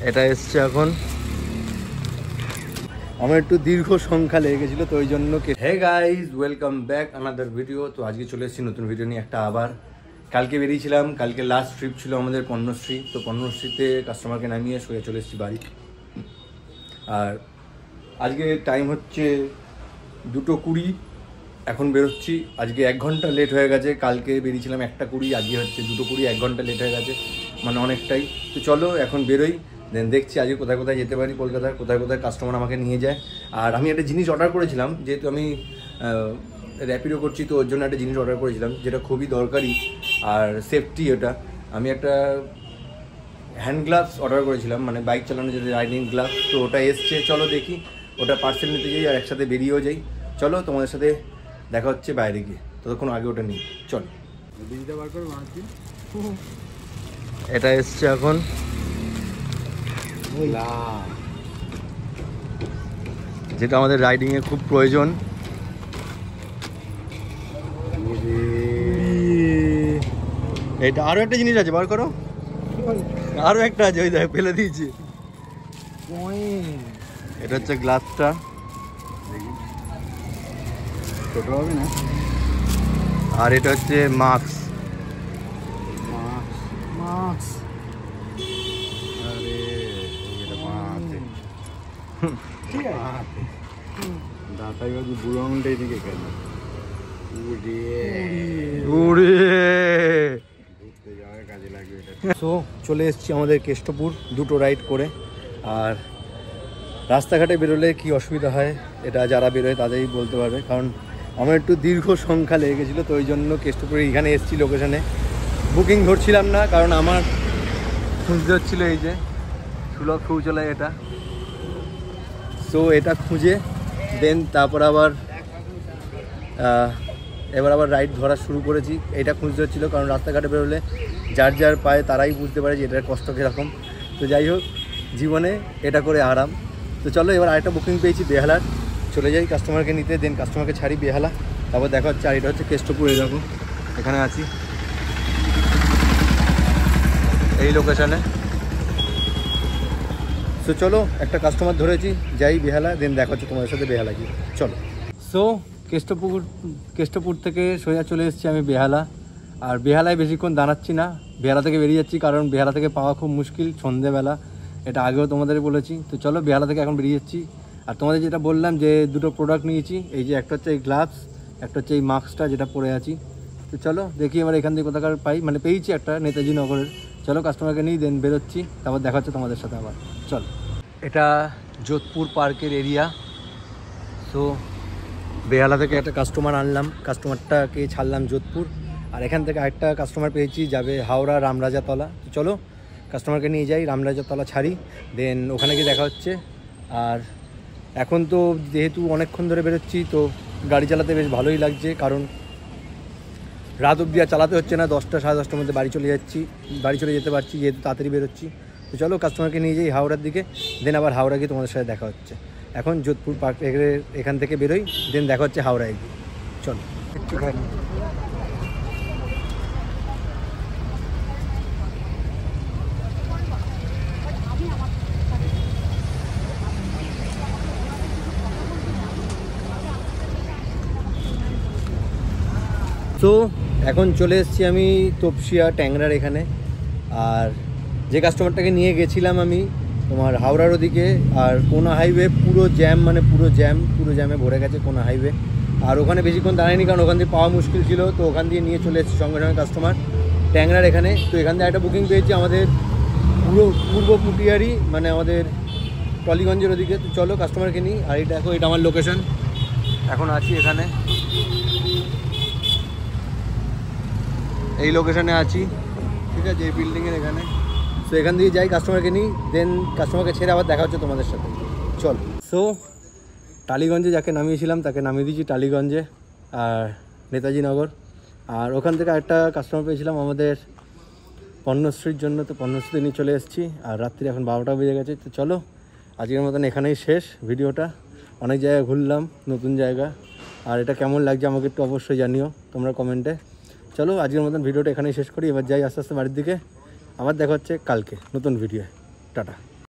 এটা এসছে এখন। আমার একটু দীর্ঘ সংখ্যা লেগে গেছিলো, তো ওই জন্য। Hey guys, welcome back another video. তো আজকে চলে এসেছি নতুন ভিডিও নিয়ে একটা আবার। কালকে বেরিয়েছিলাম, কালকে লাস্ট ট্রিপ ছিল আমাদের পণ্যশ্রী। তো পণ্যশ্রীতে কাস্টমারকে নামিয়ে শুয়ে চলে এসেছি বাড়ি। আর আজকে টাইম হচ্ছে 2:20, এখন বেরোচ্ছি। আজকে 1 ঘন্টা লেট হয়ে গেছে। কালকে বেরিয়েছিলাম 1:20, আজকে হচ্ছে 2:20, 1 ঘন্টা লেট হয়ে গেছে, মানে অনেকটাই। তো চলো এখন বেরোই, দেন দেখছি আজকে কোথায় কোথায় যেতে পারি, কলকাতার কোথায় কোথায় কাস্টমার আমাকে নিয়ে যায়। আর আমি একটা জিনিস অর্ডার করেছিলাম, যেহেতু আমি র্যাপিডো করছি, তো ওর জন্য একটা জিনিস অর্ডার করেছিলাম যেটা খুবই দরকারি আর সেফটি। ওটা আমি একটা হ্যান্ড গ্লাভস অর্ডার করেছিলাম, মানে বাইক চালানোর যে রাইডিং গ্লাভস। তো ওটা এসছে, চলো দেখি ওটা পার্সেল নিতে যাই আর একসাথে বেরিয়েও যাই। চলো তোমাদের সাথে দেখা হচ্ছে বাইরে গিয়ে, ততক্ষণ আগে ওটা নিই। চলো, এটা এসছে এখন। যেটা আমাদের রাইডিংয়ে খুব প্রয়োজন। এটা আরো একটা জিনিস আছে, বার করো। আরো একটা আছে, ওই দেখ ফেলে দিয়েছি। এটা হচ্ছে গ্লাভসটা, ছোট হবে না। আর এটা হচ্ছে মাস্ক। বুড়ো আঙুলটাই দিকে কেন কাজে লাগবে। সো চলে এসেছি আমাদের কেষ্টপুর, 2টো রাইড করে। আর রাস্তাঘাটে বেরোলে কি অসুবিধা হয় এটা যারা বেরোয় তাদেরই বলতে পারবে, কারণ আমার একটু দীর্ঘ সংখ্যা লেগে গেছিলো। তো ওই জন্য কেষ্টপুরে এখানে এসেছি লোকেশানে। বুকিং ধরছিলাম না, কারণ আমার খুঁজতে হচ্ছিলো এই যে সুলভ শৌচালয় এটা। সো এটা খুঁজে দেন তারপর আবার এবার আবার রাইড ধরা শুরু করেছি। এটা খুঁজতে হচ্ছিলো, কারণ রাস্তাঘাটে বেরোলে যার যার পায় তারাই বুঝতে পারে যে এটার কষ্ট কীরকম। তো যাই হোক, জীবনে এটা করে আরাম। তো চলো এবার আরেকটা বুকিং পেয়েছি বেহালার, চলে যাই কাস্টমারকে নিতে, দেন কাস্টমারকে ছাড়ি বেহালা, তারপর দেখা হচ্ছে। আর এটা হচ্ছে কেষ্টপুর, এরকম এখানে আছি এই লোকেশানে। সো চলো, একটা কাস্টমার ধরেছি, যাই বেহালা, দেন দেখা হচ্ছে তোমাদের সাথে বেহালা গিয়ে। চলো। সো কেষ্টপুর থেকে সোজা চলে এসেছি আমি বেহালা। আর বেহালায় বেশিক্ষণ দাঁড়াচ্ছি না, বেহালা থেকে বেরিয়ে যাচ্ছি, কারণ বেহালা থেকে পাওয়া খুব মুশকিল সন্ধেবেলা, এটা আগেও তোমাদের বলেছি। তো চলো বেহালা থেকে এখন বেরিয়ে যাচ্ছি। আর তোমাদের যেটা বললাম যে 2টো প্রোডাক্ট নিয়েছি, এই যে একটা হচ্ছে এই গ্লাভস, একটা হচ্ছে এই মাস্কটা যেটা পরে আছি। তো চলো দেখি এবার এখান থেকে কোথাকার পাই, মানে পেয়েছি একটা নেতাজি নগরের। চলো কাস্টমারকে নিই, দেন বেরোচ্ছি, তারপর দেখা হচ্ছে তোমাদের সাথে আবার। চলো, এটা যোধপুর পার্কের এরিয়া। সো বেহালা থেকে একটা কাস্টমার আনলাম, কাস্টমারটাকে ছাড়লাম যোধপুর। আর এখান থেকে আরেকটা কাস্টমার পেয়েছি, যাবে হাওড়া রামরাজাতলা। তো চলো কাস্টমারকে নিয়ে যাই, রামরাজাতলা ছাড়ি, দেন ওখানে গিয়ে দেখা হচ্ছে। আর এখন তো যেহেতু অনেকক্ষণ ধরে বেরোচ্ছি, তো গাড়ি চালাতে বেশ ভালোই লাগছে, কারণ রাত অবধি আর চালাতে হচ্ছে না। 10টা সাড়ে 10টার মধ্যে বাড়ি চলে যেতে পারছি, যেহেতু তাড়াতাড়ি বেরোচ্ছি। তো চলো কাস্টমারকে নিয়ে যাই হাওড়ার দিকে, দেন আবার হাওড়া গিয়ে তোমাদের সাথে দেখা হচ্ছে। এখন যোধপুর পার্ক এখান থেকে বেরোই, দেন দেখা হচ্ছে হাওড়ায় গিয়ে। চলো একটুখানি। তো এখন চলে এসেছি আমি তপসিয়া ট্যাংরার এখানে। আর যে কাস্টমারটাকে নিয়ে গেছিলাম আমি তোমার হাওড়ার ওদিকে, আর কোনা হাইওয়ে পুরো জ্যাম, মানে পুরো জ্যামে ভরে গেছে কোনা হাইওয়ে। আর ওখানে বেশিক্ষণ দাঁড়ায়নি, কারণ ওখান দিয়ে পাওয়া মুশকিল ছিল। তো ওখান দিয়ে নিয়ে চলে এসেছি সঙ্গে সঙ্গে কাস্টমার ট্যাংরার এখানে। তো এখান থেকে একটা বুকিং পেয়েছি আমাদের পূর্ব পুটিয়ারি, মানে আমাদের টলিগঞ্জের ওদিকে। তো চলো কাস্টমারকে নিই। আর এই দেখো, এটা আমার লোকেশন, এখন আছি এখানে, এই লোকেশানে আছি, ঠিক আছে, এই বিল্ডিংয়ের এখানে। সো এখান দিয়ে যাই, কাস্টমারকে নিই, দেন কাস্টমারকে ছেড়ে আবার দেখা হচ্ছে তোমাদের সাথে। চল। সো টালিগঞ্জে যাকে নামিয়েছিলাম তাকে নামিয়ে দিয়েছি টালিগঞ্জে, আর নেতাজি নগর। আর ওখান থেকে একটা কাস্টমার পেয়েছিলাম আমাদের পণ্যশ্রীর জন্য, তো পণ্যশ্রী নিয়ে চলে এসেছি। আর রাত্রি এখন 12টা বেজে গেছে। তো চলো আজকের মতন এখানেই শেষ ভিডিওটা। অনেক জায়গায় ঘুরলাম, নতুন জায়গা। আর এটা কেমন লাগছে আমাকে একটু অবশ্যই জানিও তোমরা কমেন্টে। চলো আজকের মতন ভিডিওটা এখানেই শেষ করি, এবার যাই আস্তে আস্তে বাড়ির দিকে। আবার দেখা হচ্ছে কালকে নতুন ভিডিও। টাটা।